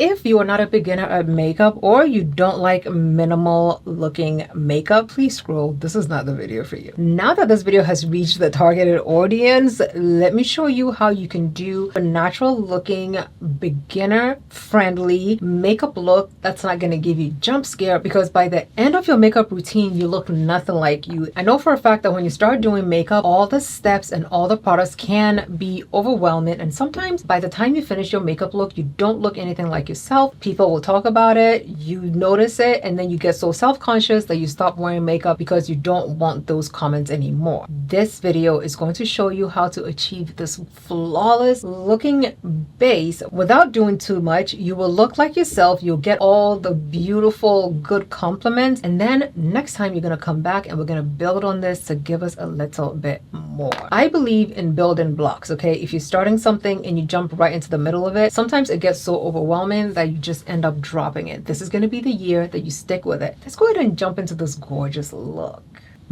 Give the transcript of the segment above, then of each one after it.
If you are not a beginner at makeup or you don't like minimal looking makeup, please scroll. This is not the video for you. Now that this video has reached the targeted audience, let me show you how you can do a natural looking, beginner friendly makeup look that's not going to give you jump scare, because by the end of your makeup routine, you look nothing like you. I know for a fact that when you start doing makeup, all the steps and all the products can be overwhelming, and sometimes by the time you finish your makeup look, you don't look anything like yourself. People will talk about it, you notice it, and then you get so self-conscious that you stop wearing makeup because you don't want those comments anymore. This video is going to show you how to achieve this flawless looking base without doing too much. You will look like yourself, you'll get all the beautiful good compliments, and then next time you're going to come back and we're going to build on this to give us a little bit more. I believe in building blocks, okay? If you're starting something and you jump right into the middle of it, sometimes it gets so overwhelming that you just end up dropping it. This is going to be the year that you stick with it. Let's go ahead and jump into this gorgeous look.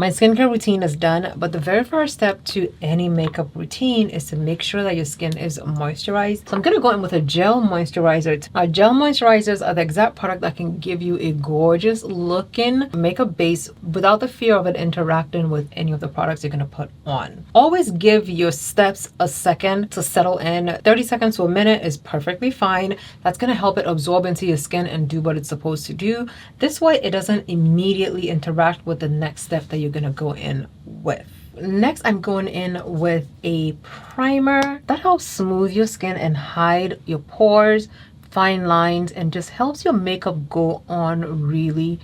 My skincare routine is done, but the very first step to any makeup routine is to make sure that your skin is moisturized. So I'm going to go in with a gel moisturizer. Now, gel moisturizers are the exact product that can give you a gorgeous looking makeup base without the fear of it interacting with any of the products you're going to put on. Always give your steps a second to settle in. 30 seconds to a minute is perfectly fine. That's going to help it absorb into your skin and do what it's supposed to do. This way, it doesn't immediately interact with the next step that you're going to go in with. Next, I'm going in with a primer that helps smooth your skin and hide your pores, fine lines, and just helps your makeup go on really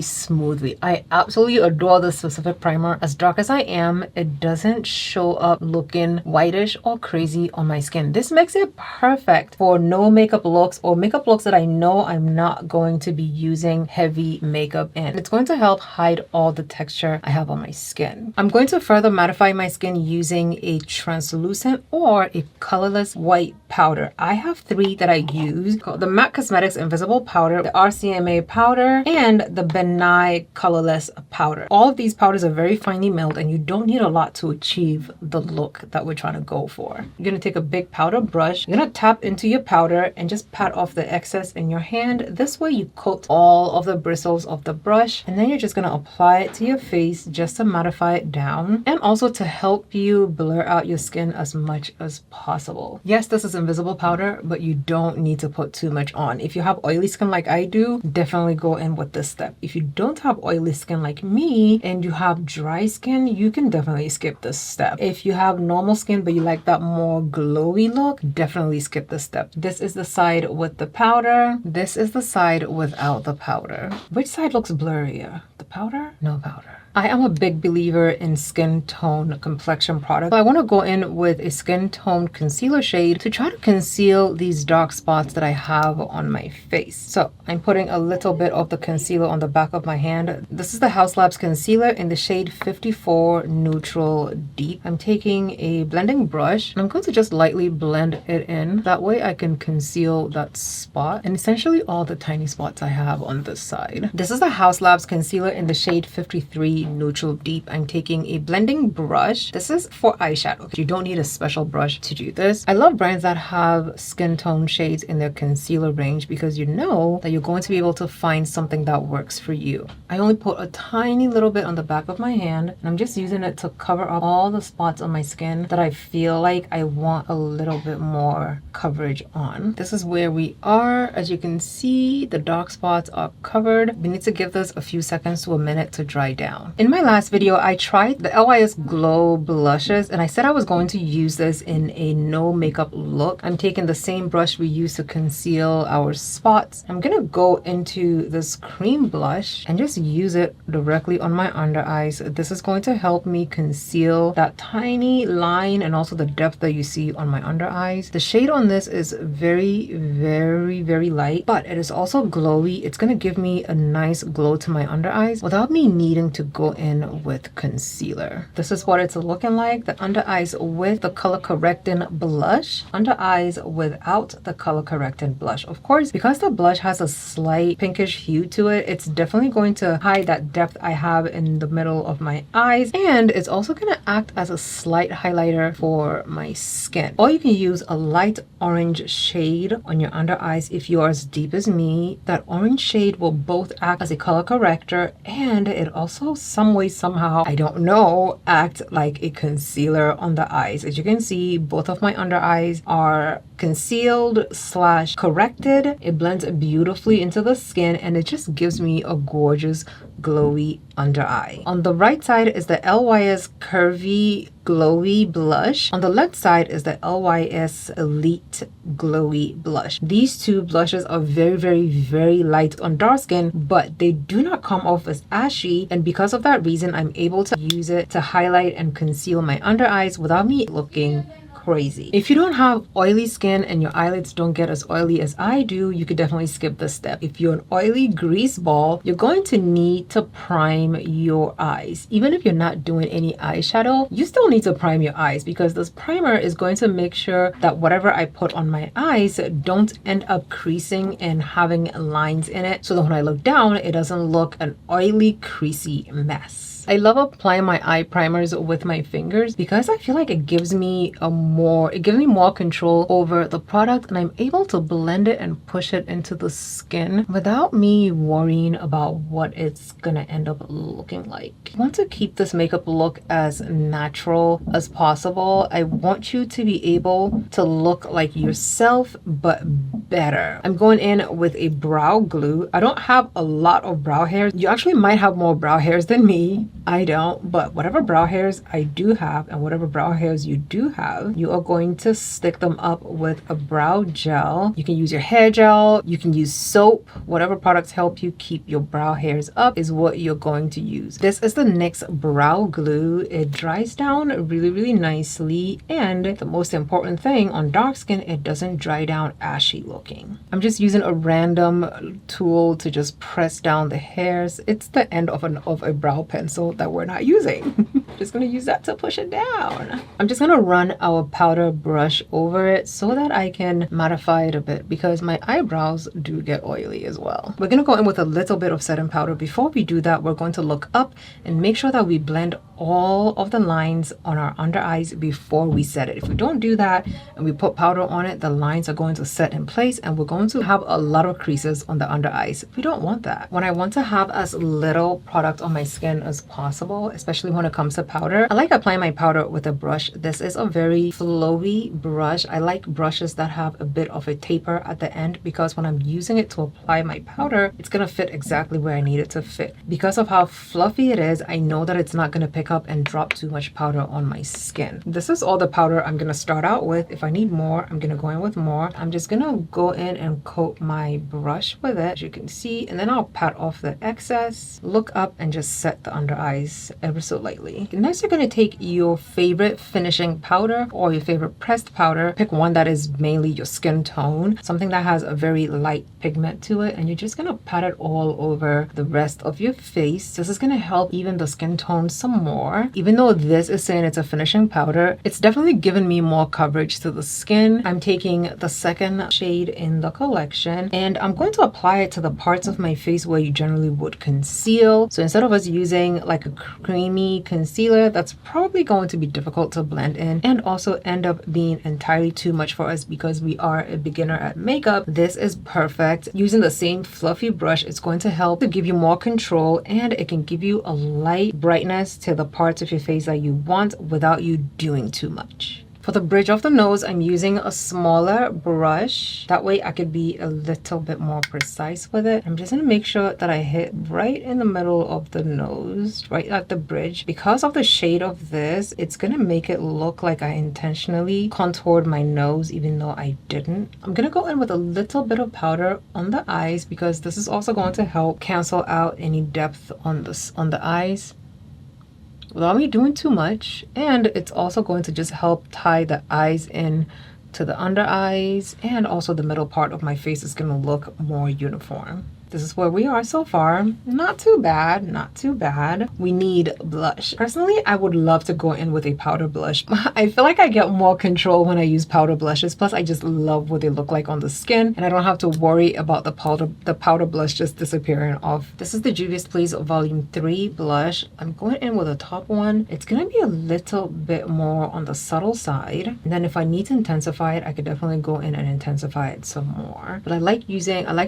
smoothly. I absolutely adore this specific primer. As dark as I am, it doesn't show up looking whitish or crazy on my skin. This makes it perfect for no makeup looks or makeup looks that I know I'm not going to be using heavy makeup in. It's going to help hide all the texture I have on my skin. I'm going to further mattify my skin using a translucent or a colorless white powder. I have three that I use: the MAC Cosmetics Invisible Powder, the RCMA powder, and the Benai colorless powder. All of these powders are very finely milled and you don't need a lot to achieve the look that we're trying to go for. You're going to take a big powder brush, you're going to tap into your powder and just pat off the excess in your hand. This way you coat all of the bristles of the brush, and then you're just going to apply it to your face just to mattify it down and also to help you blur out your skin as much as possible. Yes, this is invisible powder, but you don't need to put too much on. If you have oily skin like I do, definitely go in with this step. If you don't have oily skin like me and you have dry skin, you can definitely skip this step. If you have normal skin but you like that more glowy look, definitely skip this step. This is the side with the powder. This is the side without the powder. Which side looks blurrier? The powder? No powder. I am a big believer in skin tone complexion products. So I want to go in with a skin tone concealer shade to try to conceal these dark spots that I have on my face. So I'm putting a little bit of the concealer on the back of my hand. This is the Haus Labs concealer in the shade 54 Neutral Deep. I'm taking a blending brush and I'm going to just lightly blend it in. That way I can conceal that spot and essentially all the tiny spots I have on this side. This is the Haus Labs concealer in the shade 53 Neutral Deep. I'm taking a blending brush. This is for eyeshadow. You don't need a special brush to do this. I love brands that have skin tone shades in their concealer range because you know that you're going to be able to find something that works for you. I only put a tiny little bit on the back of my hand and I'm just using it to cover up all the spots on my skin that I feel like I want a little bit more coverage on. This is where we are. As you can see, the dark spots are covered. We need to give this a few seconds to a minute to dry down. In my last video, I tried the LYS Glow blushes and I said I was going to use this in a no makeup look. I'm taking the same brush we used to conceal our spots. I'm gonna go into this cream blush and just use it directly on my under eyes. This is going to help me conceal that tiny line and also the depth that you see on my under eyes. The shade on this is very light, but it is also glowy. It's gonna give me a nice glow to my under eyes without me needing to go in with concealer. This is what it's looking like. The under eyes with the color correcting blush, under eyes without the color correcting blush. Of course, because the blush has a slight pinkish hue to it, it's definitely going to hide that depth I have in the middle of my eyes, and it's also going to act as a slight highlighter for my skin. Or you can use a light orange shade on your under eyes if you are as deep as me. That orange shade will both act as a color corrector, and it also some way, somehow, I don't know, act like a concealer on the eyes. As you can see, both of my under eyes are concealed / corrected. It blends beautifully into the skin, and it just gives me a gorgeous glowy under eye. On the right side is the LYS Curvy Glowy Blush. On the left side is the LYS Elite Glowy Blush. These two blushes are very light on dark skin, but they do not come off as ashy, and because of that reason, I'm able to use it to highlight and conceal my under eyes without me looking crazy. If you don't have oily skin and your eyelids don't get as oily as I do, you could definitely skip this step. If you're an oily grease ball, you're going to need to prime your eyes. Even if you're not doing any eyeshadow, you still need to prime your eyes, because this primer is going to make sure that whatever I put on my eyes don't end up creasing and having lines in it, so that when I look down, it doesn't look an oily, creasy mess. I love applying my eye primers with my fingers because I feel like it gives me more control over the product, and I'm able to blend it and push it into the skin without me worrying about what it's gonna end up looking like. I want to keep this makeup look as natural as possible. I want you to be able to look like yourself, but better. I'm going in with a brow glue. I don't have a lot of brow hairs. You actually might have more brow hairs than me. I don't, but whatever brow hairs I do have and whatever brow hairs you do have, you are going to stick them up with a brow gel. You can use your hair gel, you can use soap, whatever products help you keep your brow hairs up is what you're going to use. This is the NYX brow glue. It dries down really nicely, and the most important thing, on dark skin, it doesn't dry down ashy looking. I'm just using a random tool to just press down the hairs. It's the end of a brow pencil that we're not using. Just gonna use that to push it down. I'm just gonna run our powder brush over it so that I can mattify it a bit, because my eyebrows do get oily as well. We're gonna go in with a little bit of setting powder. Before we do that, we're going to look up and make sure that we blend all of the lines on our under eyes before we set it. If we don't do that and we put powder on it, the lines are going to set in place and we're going to have a lot of creases on the under eyes. We don't want that. When I want to have as little product on my skin as possible, especially when it comes to powder, I like applying my powder with a brush. This is a very flowy brush. I like brushes that have a bit of a taper at the end, because when I'm using it to apply my powder, it's gonna fit exactly where I need it to fit. Because of how fluffy it is, I know that it's not gonna pick up and drop too much powder on my skin. This is all the powder I'm gonna start out with. If I need more, I'm gonna go in with more. I'm just gonna go in and coat my brush with it, as you can see, and then I'll pat off the excess, look up, and just set the under eyes ever so lightly. Next, you're gonna take your favorite finishing powder or your favorite pressed powder. Pick one that is mainly your skin tone, something that has a very light pigment to it, and you're just gonna pat it all over the rest of your face. This is gonna help even the skin tone some more. Even though this is saying it's a finishing powder, it's definitely given me more coverage to the skin. I'm taking the second shade in the collection, and I'm going to apply it to the parts of my face where you generally would conceal. So instead of us using like a creamy concealer, that's probably going to be difficult to blend in and also end up being entirely too much for us because we are a beginner at makeup. This is perfect. Using the same fluffy brush, it's going to help to give you more control, and it can give you a light brightness to the parts of your face that you want without you doing too much. For the bridge of the nose, I'm using a smaller brush. That way I could be a little bit more precise with it. I'm just gonna make sure that I hit right in the middle of the nose, right at the bridge. Because of the shade of this, it's gonna make it look like I intentionally contoured my nose even though I didn't. I'm gonna go in with a little bit of powder on the eyes, because this is also going to help cancel out any depth on the eyes without me doing too much, and it's also going to just help tie the eyes in to the under eyes, and also the middle part of my face is going to look more uniform. This is where we are so far. Not too bad, not too bad. We need blush. Personally, I would love to go in with a powder blush. I feel like I get more control when I use powder blushes. Plus, I just love what they look like on the skin, and I don't have to worry about the powder blush just disappearing off. This is the Juvia's Place Volume 3 blush. I'm going in with a top one. It's gonna be a little bit more on the subtle side. And then if I need to intensify it, I could definitely go in and intensify it some more. But I like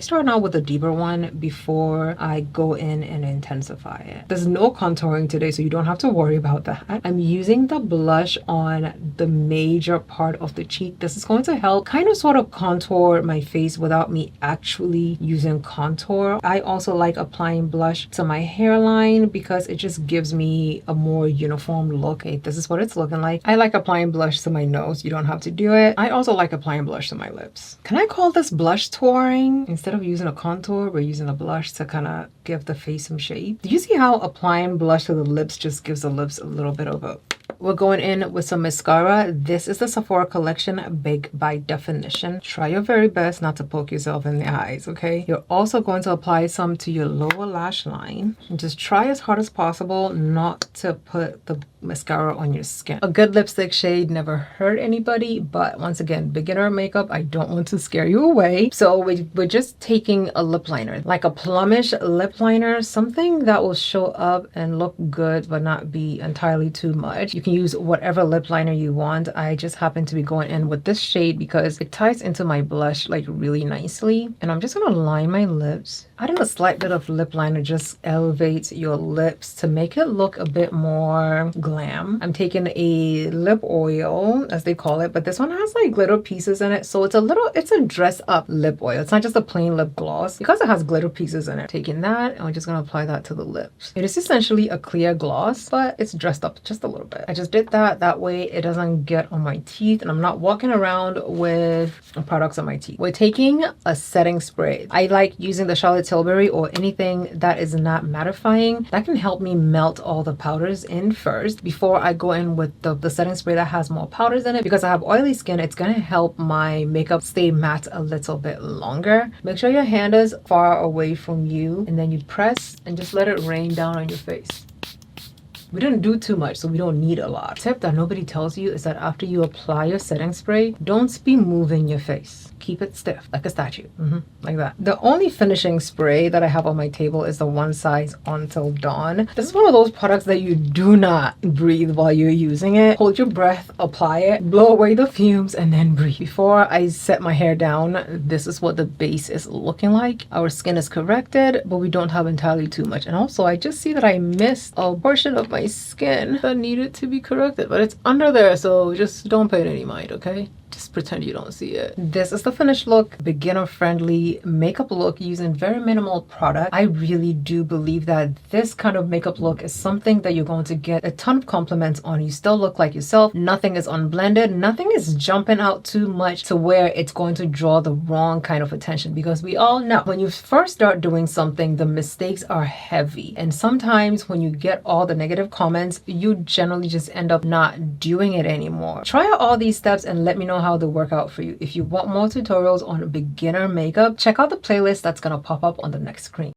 starting out with a deeper one before I go in and intensify it. There's no contouring today, so you don't have to worry about that. I'm using the blush on the major part of the cheek. This is going to help kind of sort of contour my face without me actually using contour. I also like applying blush to my hairline because it just gives me a more uniform look. Okay, this is what it's looking like. I like applying blush to my nose. You don't have to do it. I also like applying blush to my lips. Can I call this blush touring? Instead of using a contour, we're using a blush to kind of give the face some shape. Do you see how applying blush to the lips just gives the lips a little bit of a... We're going in with some mascara. This is the Sephora Collection Big by Definition. Try your very best not to poke yourself in the eyes, okay? You're also going to apply some to your lower lash line. And just try as hard as possible not to put the mascara on your skin. A good lipstick shade never hurt anybody, but once again, beginner makeup, I don't want to scare you away. So we're just taking a lip liner, like a plumish lip liner, something that will show up and look good but not be entirely too much. You can use whatever lip liner you want. I just happen to be going in with this shade because it ties into my blush like really nicely. And I'm just gonna line my lips. Adding a slight bit of lip liner just elevates your lips to make it look a bit more glam. I'm taking a lip oil, as they call it, but this one has like glitter pieces in it. So it's a dress up lip oil. It's not just a plain lip gloss because it has glitter pieces in it. Taking that, and we're just gonna apply that to the lips. It is essentially a clear gloss, but it's dressed up just a little bit. I just did that way it doesn't get on my teeth, and I'm not walking around with products on my teeth. We're taking a setting spray. I like using the Charlotte Tilbury or anything that is not mattifying. That can help me melt all the powders in first before I go in with the setting spray that has more powders in it. Because I have oily skin, it's gonna help my makeup stay matte a little bit longer. Make sure your hand is far away from you, and then you press and just let it rain down on your face. We didn't do too much, so we don't need a lot. Tip that nobody tells you is that after you apply your setting spray, don't be moving your face. Keep it stiff, like a statue, like that. The only finishing spray that I have on my table is the One Size Until Dawn. This is one of those products that you do not breathe while you're using it. Hold your breath, apply it, blow away the fumes, and then breathe. Before I set my hair down, this is what the base is looking like. Our skin is corrected, but we don't have entirely too much. And also, I just see that I missed a portion of my skin that needed to be corrected, but it's under there, so just don't pay it any mind, okay? Just pretend you don't see it. This is the finished look, beginner friendly makeup look using very minimal product. I really do believe that this kind of makeup look is something that you're going to get a ton of compliments on. You still look like yourself. Nothing is unblended. Nothing is jumping out too much to where it's going to draw the wrong kind of attention, because we all know when you first start doing something, the mistakes are heavy. And sometimes when you get all the negative comments, you generally just end up not doing it anymore. Try out all these steps and let me know how they work out for you. If you want more tutorials on beginner makeup, check out the playlist that's gonna pop up on the next screen.